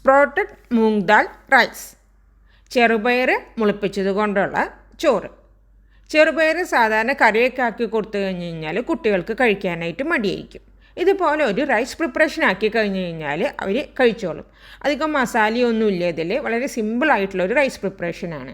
Sprouted മൂങ് dal rice, ചെറുപയർ മുളപ്പിച്ചത് കൊണ്ടുള്ള ചോറ്. ചെറുപയർ സാധാരണ കറിയൊക്കെ ആക്കി കൊടുത്തു കഴിഞ്ഞ് കഴിഞ്ഞാൽ കുട്ടികൾക്ക് കഴിക്കാനായിട്ട് മടിയായിരിക്കും. ഇതുപോലെ ഒരു റൈസ് പ്രിപ്പറേഷൻ ആക്കി കഴിഞ്ഞ് കഴിഞ്ഞാൽ അവർ കഴിച്ചോളും. അധികം മസാലയൊന്നും ഇല്ല ഇതിൽ. വളരെ സിമ്പിളായിട്ടുള്ളൊരു റൈസ് പ്രിപ്പറേഷനാണ്.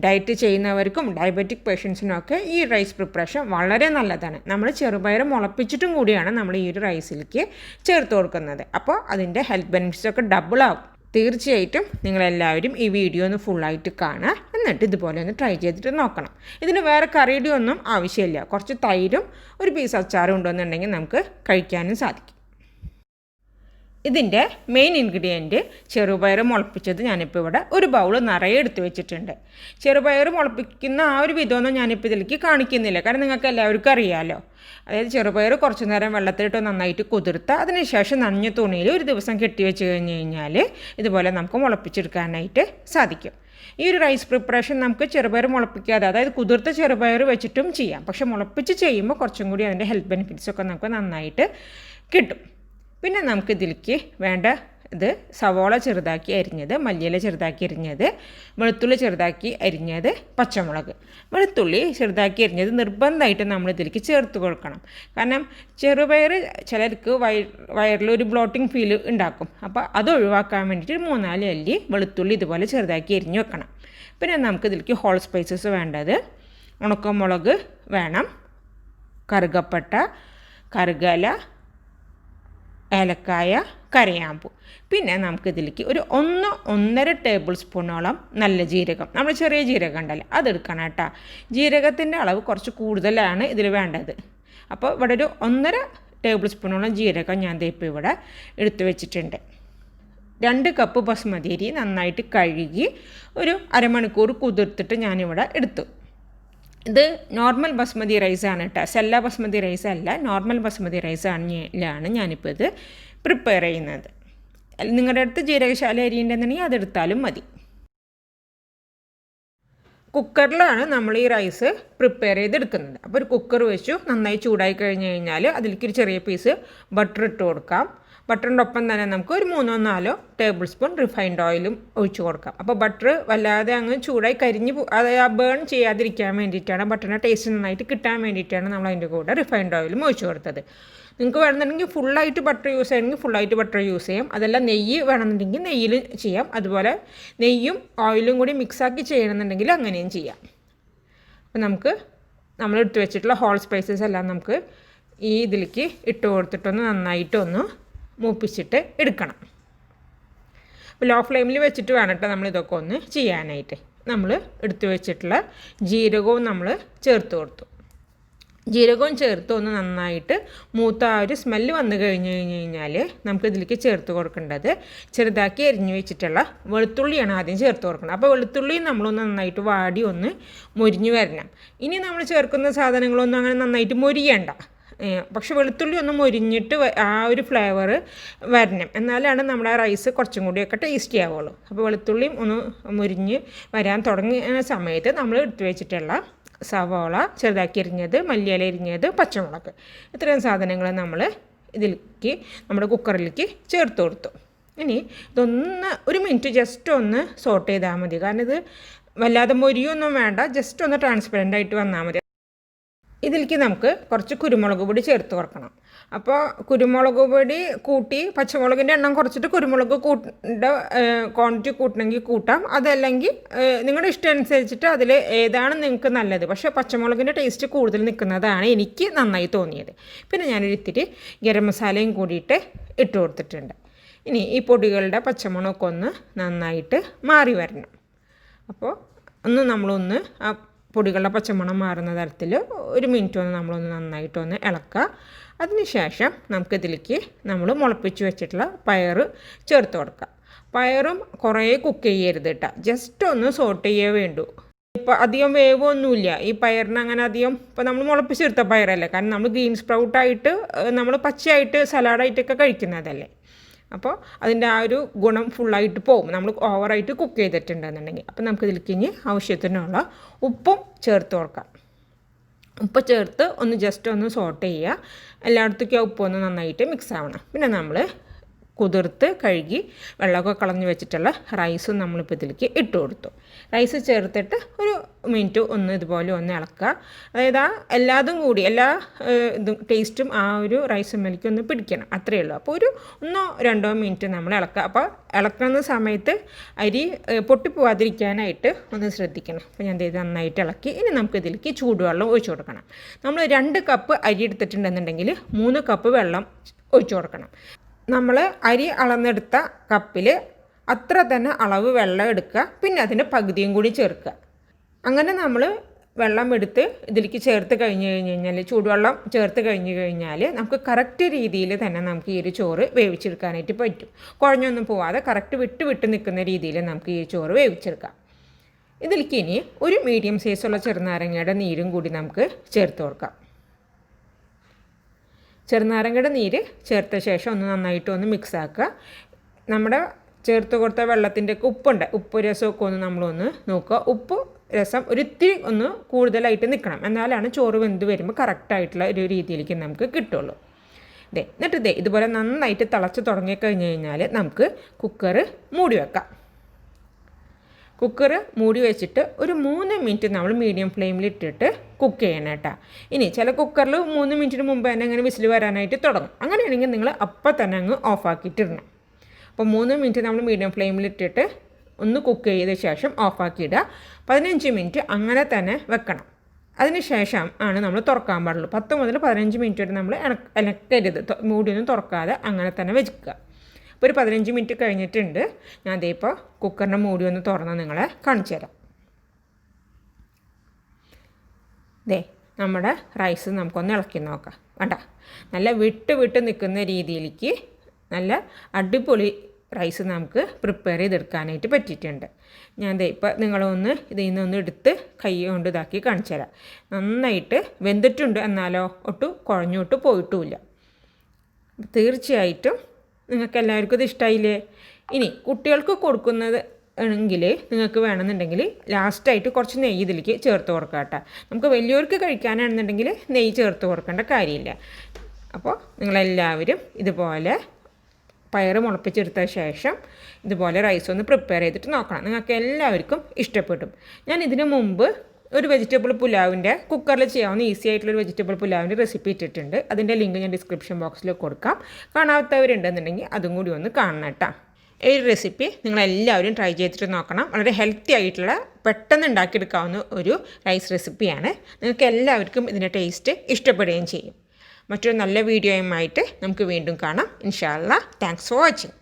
ഡയറ്റ് ചെയ്യുന്നവർക്കും ഡയബറ്റിക് പേഷ്യൻസിനൊക്കെ ഈ റൈസ് പ്രിപ്പറേഷൻ വളരെ നല്ലതാണ്. നമ്മൾ ചെറുപയർ മുളപ്പിച്ചിട്ടും കൂടിയാണ് നമ്മൾ ഈ ഒരു റൈസിലേക്ക് ചേർത്ത് കൊടുക്കുന്നത്. അപ്പോൾ അതിൻ്റെ ഹെൽത്ത് ബെനിഫിറ്റ്സൊക്കെ ഡബിൾ ആവും. തീർച്ചയായിട്ടും നിങ്ങളെല്ലാവരും ഈ വീഡിയോ ഒന്ന് ഫുള്ളായിട്ട് കാണുക. എന്നിട്ട് ഇതുപോലെ ഒന്ന് ട്രൈ ചെയ്തിട്ട് നോക്കണം. ഇതിന് വേറെ കറിയുടെ ഒന്നും ആവശ്യമില്ല. കുറച്ച് തൈരും ഒരു പീസ് അച്ചാറും ഉണ്ടെന്നുണ്ടെങ്കിൽ നമുക്ക് കഴിക്കാനും സാധിക്കും. ഇതിൻ്റെ മെയിൻ ഇൻഗ്രീഡിയൻറ്റ് ചെറുപയർ മുളപ്പിച്ചത് ഞാനിപ്പോൾ ഇവിടെ ഒരു ബൗൾ നിറയെ എടുത്ത് വെച്ചിട്ടുണ്ട്. ചെറുപയർ മുളപ്പിക്കുന്ന ആ ഒരു വിധമൊന്നും ഞാനിപ്പോൾ ഇതിലേക്ക് കാണിക്കുന്നില്ല, കാരണം നിങ്ങൾക്ക് എല്ലാവർക്കും അറിയാമല്ലോ. അതായത് ചെറുപയർ കുറച്ച് നേരം വെള്ളത്തിലിട്ട് നന്നായിട്ട് കുതിർത്ത് അതിനുശേഷം നനഞ്ഞ തുണിയിൽ ഒരു ദിവസം കെട്ടി വെച്ച് കഴിഞ്ഞ് കഴിഞ്ഞാൽ ഇതുപോലെ നമുക്ക് മുളപ്പിച്ചെടുക്കാനായിട്ട് സാധിക്കും. ഈ ഒരു റൈസ് പ്രിപ്പറേഷൻ നമുക്ക് ചെറുപയർ മുളപ്പിക്കാതെ, അതായത് കുതിർത്ത ചെറുപയർ വെച്ചിട്ടും ചെയ്യാം. പക്ഷേ മുളപ്പിച്ച് ചെയ്യുമ്പോൾ കുറച്ചും കൂടി അതിൻ്റെ ഹെൽത്ത് ബെനിഫിറ്റ്സൊക്കെ നമുക്ക് നന്നായിട്ട് കിട്ടും. പിന്നെ നമുക്കിതിലേക്ക് വേണ്ട ഇത് സവോള ചെറുതാക്കി അരിഞ്ഞത്, മല്ലിയില ചെറുതാക്കി അരിഞ്ഞത്, വെളുത്തുള്ളി ചെറുതാക്കി അരിഞ്ഞത്, പച്ചമുളക്. വെളുത്തുള്ളി ചെറുതാക്കി അരിഞ്ഞത് നിർബന്ധമായിട്ട് നമ്മൾ ഇതിലേക്ക് ചേർത്ത് കൊടുക്കണം. കാരണം ചെറുപയർ ചിലർക്ക് വയറിലൊരു ബ്ലോട്ടിംഗ് ഫീൽ ഉണ്ടാക്കും. അപ്പോൾ അത് ഒഴിവാക്കാൻ വേണ്ടിയിട്ട് 3-4 അല്ലി വെളുത്തുള്ളി ഇതുപോലെ ചെറുതാക്കി അരിഞ്ഞ് വെക്കണം. പിന്നെ നമുക്ക് ഇതിലേക്ക് ഹോൾ സ്പൈസസ് വേണ്ടത് ഉണക്കമുളക് വേണം, കറുകപ്പട്ട, കറുകല, ഏലക്കായ, കരയാമ്പൂ. പിന്നെ നമുക്കിതിലേക്ക് ഒരു 1-1.5 ടേബിൾ സ്പൂണോളം നല്ല ജീരകം, നമ്മൾ ചെറിയ ജീരകം ഉണ്ടല്ലോ അതെടുക്കണം കേട്ടോ. ജീരകത്തിൻ്റെ അളവ് കുറച്ച് കൂടുതലാണ് ഇതിൽ വേണ്ടത്. അപ്പോൾ ഇവിടെ ഒരു 1.5 ടേബിൾ സ്പൂണോളം ജീരകം ഞാൻ ഇപ്പോൾ ഇവിടെ എടുത്തു വെച്ചിട്ടുണ്ട്. 2 കപ്പ് ബസ്മതി അരി നന്നായിട്ട് കഴുകി ഒരു അരമണിക്കൂർ കുതിർത്തിട്ട് ഞാനിവിടെ എടുത്തു. ഇത് നോർമൽ ബസ്മതി റൈസാണ് കേട്ടോ, സെല്ല ബസ്മതി റൈസ് അല്ല, നോർമൽ ബസ്മതി റൈസാണ് ഞാനിപ്പോൾ ഇത് പ്രിപ്പയർ ചെയ്യുന്നത്. നിങ്ങളുടെ അടുത്ത് ജീരകശാല അരി ഉണ്ടെന്നുണ്ടെങ്കിൽ അതെടുത്താലും മതി. കുക്കറിലാണ് നമ്മൾ ഈ റൈസ് പ്രിപ്പയർ ചെയ്തെടുക്കുന്നത്. അപ്പോൾ ഒരു കുക്കർ വെച്ചു, നന്നായി ചൂടായി കഴിഞ്ഞ് കഴിഞ്ഞാൽ അതിലേക്ക് ഒരു ചെറിയ പീസ് ബട്ടർ ഇട്ട് കൊടുക്കാം. ബട്ടറിൻ്റെ ഒപ്പം തന്നെ നമുക്ക് ഒരു 3-4 ടേബിൾ സ്പൂൺ റിഫൈൻഡ് ഓയിലും ഒഴിച്ച് കൊടുക്കാം. അപ്പോൾ ബട്ടർ വല്ലാതെ അങ്ങ് ചൂടായി കരിഞ്ഞ് ബേൺ ചെയ്യാതിരിക്കാൻ വേണ്ടിയിട്ടാണ്, ബട്ടറിൻ്റെ ടേസ്റ്റ് നന്നായിട്ട് കിട്ടാൻ വേണ്ടിയിട്ടാണ് നമ്മൾ അതിൻ്റെ കൂടെ റിഫൈൻഡ് ഓയിലും ഒഴിച്ച് കൊടുത്തത്. നിങ്ങൾക്ക് വേണമെന്നുണ്ടെങ്കിൽ ഫുള്ളായിട്ട് ബട്ടർ യൂസ് ചെയ്യണമെങ്കിൽ ഫുള്ളായിട്ട് ബട്ടർ യൂസ് ചെയ്യാം. അതല്ല നെയ്യ് വേണമെന്നുണ്ടെങ്കിൽ നെയ്യിൽ ചെയ്യാം. അതുപോലെ നെയ്യും ഓയിലും കൂടി മിക്സാക്കി ചെയ്യണമെന്നുണ്ടെങ്കിൽ അങ്ങനെയും ചെയ്യാം. അപ്പോൾ നമ്മൾ എടുത്ത് വെച്ചിട്ടുള്ള ഹോൾ സ്പൈസസ് എല്ലാം നമുക്ക് ഈ ഇതിലേക്ക് ഇട്ട് കൊടുത്തിട്ടൊന്ന് നന്നായിട്ടൊന്ന് മൂപ്പിച്ചിട്ട് എടുക്കണം. അപ്പോൾ ലോ ഫ്ലെയിമിൽ വെച്ചിട്ട് വേണം കേട്ടോ നമ്മളിതൊക്കെ ഒന്ന് ചെയ്യാനായിട്ട്. നമ്മൾ എടുത്തു വെച്ചിട്ടുള്ള ജീരകവും നമ്മൾ ചേർത്ത് കൊടുത്തു. ജീരകവും ചേർത്ത് ഒന്ന് നന്നായിട്ട് മൂത്ത ആ ഒരു സ്മെല്ല് വന്നു കഴിഞ്ഞാൽ നമുക്കിതിലേക്ക് ചേർത്ത് കൊടുക്കേണ്ടത് ചെറുതാക്കി എരിഞ്ഞു വെച്ചിട്ടുള്ള വെളുത്തുള്ളിയാണ് ആദ്യം ചേർത്ത് കൊടുക്കണം. അപ്പോൾ വെളുത്തുള്ളി നമ്മളൊന്ന് നന്നായിട്ട് വാടി ഒന്ന് മൊരിഞ്ഞ് വരണം. ഇനി നമ്മൾ ചേർക്കുന്ന സാധനങ്ങളൊന്നും അങ്ങനെ നന്നായിട്ട് മൊരിയണ്ട. പക്ഷെ വെളുത്തുള്ളി ഒന്ന് മൊരിഞ്ഞിട്ട് ആ ഒരു ഫ്ലേവർ വരണം, എന്നാലാണ് നമ്മുടെ റൈസ് കുറച്ചും കൂടിയൊക്കെ ടേസ്റ്റി ആവുള്ളൂ. അപ്പോൾ വെളുത്തുള്ളിയും ഒന്ന് മൊരിഞ്ഞ് വരാൻ തുടങ്ങിയ സമയത്ത് നമ്മൾ എടുത്തു വെച്ചിട്ടുള്ള സവോള ചെറുതാക്കി എരിഞ്ഞത്, മല്ലിയില എരിഞ്ഞത്, പച്ചമുളക്, ഇത്രയും സാധനങ്ങൾ നമ്മൾ ഇതിലേക്ക് നമ്മുടെ കുക്കറിലേക്ക് ചേർത്ത് കൊടുത്തു. ഇനി ഇതൊന്ന് 1 മിനിറ്റ് ജസ്റ്റ് ഒന്ന് സോട്ട് ചെയ്താൽ മതി. കാരണം ഇത് വല്ലാതെ മൊരിയൊന്നും വേണ്ട, ജസ്റ്റ് ഒന്ന് ട്രാൻസ്പെറൻ്റ് ആയിട്ട് വന്നാൽ മതി. ഇതിലേക്ക് നമുക്ക് കുറച്ച് കുരുമുളക് പൊടി ചേർത്ത് കൊടുക്കണം. അപ്പോൾ കുരുമുളക് പൊടി കൂട്ടി പച്ചമുളകിൻ്റെ എണ്ണം കുറച്ചിട്ട് കുരുമുളക് ക്വാണ്ടിറ്റി കൂട്ടണമെങ്കിൽ കൂട്ടാം. അതല്ലെങ്കിൽ നിങ്ങളുടെ ഇഷ്ടം അനുസരിച്ചിട്ട് അതിൽ ഏതാണ് നിങ്ങൾക്ക് നല്ലത്. പക്ഷേ പച്ചമുളകിൻ്റെ ടേസ്റ്റ് കൂടുതൽ നിൽക്കുന്നതാണ് എനിക്ക് നന്നായി തോന്നിയത്. പിന്നെ ഞാനൊരു ഇത്തിരി ഗരം മസാലയും കൂടിയിട്ട് ഇട്ട് കൊടുത്തിട്ടുണ്ട്. ഇനി ഈ പൊടികളുടെ പച്ചമുളകൊക്കെ ഒന്ന് നന്നായിട്ട് മാറി വരണം. അപ്പോൾ നമ്മളൊന്ന് ആ പൊടികളുടെ പച്ചമണം മാറുന്ന തരത്തിൽ 1 മിനിറ്റ് ഒന്ന് നമ്മളൊന്ന് നന്നായിട്ടൊന്ന് ഇളക്കുക. അതിനുശേഷം നമുക്കിതിലേക്ക് നമ്മൾ മുളപ്പിച്ച് വെച്ചിട്ടുള്ള പയർ ചേർത്ത് കൊടുക്കുക. പയറും കുറേ കുക്ക് ചെയ്യരുത് കേട്ടോ, ജസ്റ്റ് ഒന്ന് സോട്ട് ചെയ്യേ വേണ്ടൂ. ഇപ്പോൾ അധികം വേവൊന്നുമില്ല ഈ പയറിന് അങ്ങനെ അധികം. ഇപ്പോൾ നമ്മൾ മുളപ്പിച്ചെടുത്ത പയറല്ലേ, കാരണം നമ്മൾ ഗ്രീൻ സ്പ്രൗട്ടായിട്ട് നമ്മൾ പച്ചയായിട്ട് സലാഡായിട്ടൊക്കെ കഴിക്കുന്നതല്ലേ. അപ്പോൾ അതിൻ്റെ ആ ഒരു ഗുണം ഫുള്ളായിട്ട് പോകും നമ്മൾ ഓവറായിട്ട് കുക്ക് ചെയ്തിട്ടുണ്ടെന്നുണ്ടെങ്കിൽ. അപ്പോൾ നമുക്കിതിലേക്ക് ഇനി ആവശ്യത്തിനുള്ള ഉപ്പും ചേർത്ത് കൊടുക്കാം. ഉപ്പ് ചേർത്ത് ഒന്ന് ജസ്റ്റ് ഒന്ന് സോട്ട് ചെയ്യുക. എല്ലായിടത്തേക്കും ആ ഉപ്പൊന്ന് നന്നായിട്ട് മിക്സ് ആവണം. പിന്നെ നമ്മൾ കുതിർത്ത് കഴുകി വെള്ളമൊക്കെ കളഞ്ഞ് വെച്ചിട്ടുള്ള റൈസും നമ്മളിപ്പോൾ ഇതിലേക്ക് ഇട്ട് കൊടുത്തു. റൈസ് ചേർത്തിട്ട് ഒരു മിനിറ്റ് ഒന്ന് ഇതുപോലെ ഒന്ന് ഇളക്കുക. അതായത് ആ എല്ലാതും കൂടി എല്ലാ ഇതും ടേസ്റ്റും ആ ഒരു റൈസുമ്മേലേക്ക് ഒന്ന് പിടിക്കണം, അത്രയേ ഉള്ളൂ. അപ്പോൾ ഒരു 1-2 മിനിറ്റ് നമ്മൾ ഇളക്കുക. അപ്പോൾ ഇളക്കുന്ന സമയത്ത് അരി പൊട്ടിപ്പോവാതിരിക്കാനായിട്ട് ഒന്ന് ശ്രദ്ധിക്കണം. അപ്പോൾ ഞാൻ ഇത് നന്നായിട്ട് ഇളക്കി. ഇനി നമുക്ക് ഇതിലേക്ക് ചൂടുവെള്ളം ഒഴിച്ചു കൊടുക്കണം. നമ്മൾ 2 കപ്പ് അരി എടുത്തിട്ടുണ്ടെന്നുണ്ടെങ്കിൽ 3 കപ്പ് വെള്ളം ഒഴിച്ചു കൊടുക്കണം. നമ്മൾ അരി അളന്നെടുത്ത കപ്പിൽ അത്ര തന്നെ അളവ് വെള്ളം എടുക്കുക, പിന്നെ അതിൻ്റെ പകുതിയും കൂടി ചേർക്കുക. അങ്ങനെ നമ്മൾ വെള്ളം എടുത്ത് ഇതിലേക്ക് ചേർത്ത് കഴിഞ്ഞാൽ ചൂടുവെള്ളം ചേർത്ത് കഴിഞ്ഞാൽ നമുക്ക് കറക്റ്റ് രീതിയിൽ തന്നെ നമുക്ക് ഈ ഒരു ചോറ് വേവിച്ചെടുക്കാനായിട്ട് പറ്റും. കുഴഞ്ഞൊന്നും പോവാതെ കറക്റ്റ് വിട്ട് നിൽക്കുന്ന രീതിയിൽ നമുക്ക് ഈ ചോറ് വേവിച്ചെടുക്കാം. ഇതിലേക്ക് ഇനി ഒരു മീഡിയം സൈസുള്ള ചെറുനാരങ്ങയുടെ നീരും കൂടി നമുക്ക് ചേർത്ത് കൊടുക്കാം. ചെറുനാരങ്ങയുടെ നീര് ചേർത്ത ശേഷം ഒന്ന് നന്നായിട്ടൊന്ന് മിക്സ് ആക്കുക. നമ്മുടെ ചേർത്ത് കൊടുത്ത വെള്ളത്തിൻ്റെയൊക്കെ ഉപ്പ് രസമൊക്കെ ഒന്ന് നമ്മളൊന്ന് നോക്കുക. ഉപ്പ് രസം ഒരിത്തിരി ഒന്ന് കൂടുതലായിട്ട് നിൽക്കണം, എന്നാലാണ് ചോറ് വെന്ത് വരുമ്പോൾ കറക്റ്റായിട്ടുള്ള ഒരു രീതിയിലേക്ക് നമുക്ക് കിട്ടുള്ളൂ. എന്നിട്ട് ഇതുപോലെ നന്നായിട്ട് തിളച്ച് തുടങ്ങിക്കഴിഞ്ഞാൽ നമുക്ക് കുക്കർ മൂടി വെക്കാം. കുക്കർ മൂടി വെച്ചിട്ട് ഒരു 3 മിനിറ്റ് നമ്മൾ മീഡിയം ഫ്ലെയിമിൽ ഇട്ടിട്ട് കുക്ക് ചെയ്യണം കേട്ടോ. ഇനി ചില കുക്കറിൽ 3 മിനിറ്റിന് മുമ്പ് തന്നെ അങ്ങനെ വിസിൽ വരാനായിട്ട് തുടങ്ങും. അങ്ങനെയാണെങ്കിൽ നിങ്ങൾ അപ്പം തന്നെ അങ്ങ് ഓഫാക്കിയിട്ടിടണം. അപ്പോൾ 3 മിനിറ്റ് നമ്മൾ മീഡിയം ഫ്ലെയിമിൽ ഇട്ടിട്ട് ഒന്ന് കുക്ക് ചെയ്ത ശേഷം ഓഫാക്കിയിടുക. 15 മിനിറ്റ് അങ്ങനെ തന്നെ വെക്കണം. അതിന് ശേഷം ആണ് നമ്മൾ തുറക്കാൻ പാടുള്ളൂ. 10 മുതൽ 15 മിനിറ്റ് വരെ നമ്മൾ ഇളക്കരുത്, മൂടിയൊന്നും തുറക്കാതെ അങ്ങനെ തന്നെ വെക്കുക. ഇപ്പോൾ ഒരു 15 മിനിറ്റ് കഴിഞ്ഞിട്ടുണ്ട്. ഞാൻ ഇപ്പോൾ കുക്കറിൻ്റെ മൂടി ഒന്ന് തുറന്ന് നിങ്ങളെ കാണിച്ചു തരാം. നമ്മുടെ റൈസ് നമുക്കൊന്ന് ഇളക്കി നോക്കാം. വേണ്ട, നല്ല വിട്ട് നിൽക്കുന്ന രീതിയിലേക്ക് നല്ല അടിപൊളി റൈസ് നമുക്ക് പ്രിപ്പയർ ചെയ്തെടുക്കാനായിട്ട് പറ്റിയിട്ടുണ്ട്. ഞാൻ ഇപ്പോൾ നിങ്ങളൊന്ന് ഇതിൽ നിന്നൊന്ന് എടുത്ത് കൈ കൊണ്ട് ഇതാക്കി കാണിച്ചു തരാം. നന്നായിട്ട് വെന്തിട്ടുണ്ട്, എന്നാലോ ഒട്ടും കുഴഞ്ഞോട്ട് പോയിട്ടുമില്ല. തീർച്ചയായിട്ടും നിങ്ങൾക്ക് എല്ലാവർക്കും ഇത് ഇഷ്ടമായില്ലേ? ഇനി കുട്ടികൾക്ക് കൊടുക്കുന്നത് എങ്കിൽ നിങ്ങൾക്ക് വേണമെന്നുണ്ടെങ്കിൽ ലാസ്റ്റായിട്ട് കുറച്ച് നെയ്യ് ഇതിലേക്ക് ചേർത്ത് കൊടുക്കുക കേട്ടോ. നമുക്ക് വലിയവർക്ക് കഴിക്കാനാണെന്നുണ്ടെങ്കിൽ നെയ്യ് ചേർത്ത് കൊടുക്കേണ്ട കാര്യമില്ല. അപ്പോൾ നിങ്ങളെല്ലാവരും ഇതുപോലെ പയർ മുളപ്പിച്ചെടുത്ത ശേഷം ഇതുപോലെ റൈസ് ഒന്ന് പ്രിപ്പയർ ചെയ്തിട്ട് നോക്കണം. നിങ്ങൾക്ക് എല്ലാവർക്കും ഇഷ്ടപ്പെടും. ഞാൻ ഇതിനു മുമ്പ് ഒരു വെജിറ്റബിൾ പുലാവിൻ്റെ കുക്കറിൽ ചെയ്യാവുന്ന ഈസി ആയിട്ടുള്ളൊരു വെജിറ്റബിൾ പുലാവിൻ്റെ റെസിപ്പി ഇട്ടിട്ടുണ്ട്. അതിൻ്റെ ലിങ്ക് ഞാൻ ഡിസ്ക്രിപ്ഷൻ ബോക്സിൽ കൊടുക്കാം. കാണാത്തവരുണ്ടെന്നുണ്ടെങ്കിൽ അതും കൂടി ഒന്ന് കാണണം കേട്ടോ. ഈ റെസിപ്പി നിങ്ങളെല്ലാവരും ട്രൈ ചെയ്തിട്ട് നോക്കണം. വളരെ ഹെൽത്തി ആയിട്ടുള്ള പെട്ടെന്ന് ഉണ്ടാക്കിയെടുക്കാവുന്ന ഒരു റൈസ് റെസിപ്പിയാണ്. നിങ്ങൾക്ക് എല്ലാവർക്കും ഇതിൻ്റെ ടേസ്റ്റ് ഇഷ്ടപ്പെടുകയും ചെയ്യും. മറ്റൊരു നല്ല വീഡിയോയുമായിട്ട് നമുക്ക് വീണ്ടും കാണാം. ഇൻഷാ അല്ലാഹ്. Thanks for watching.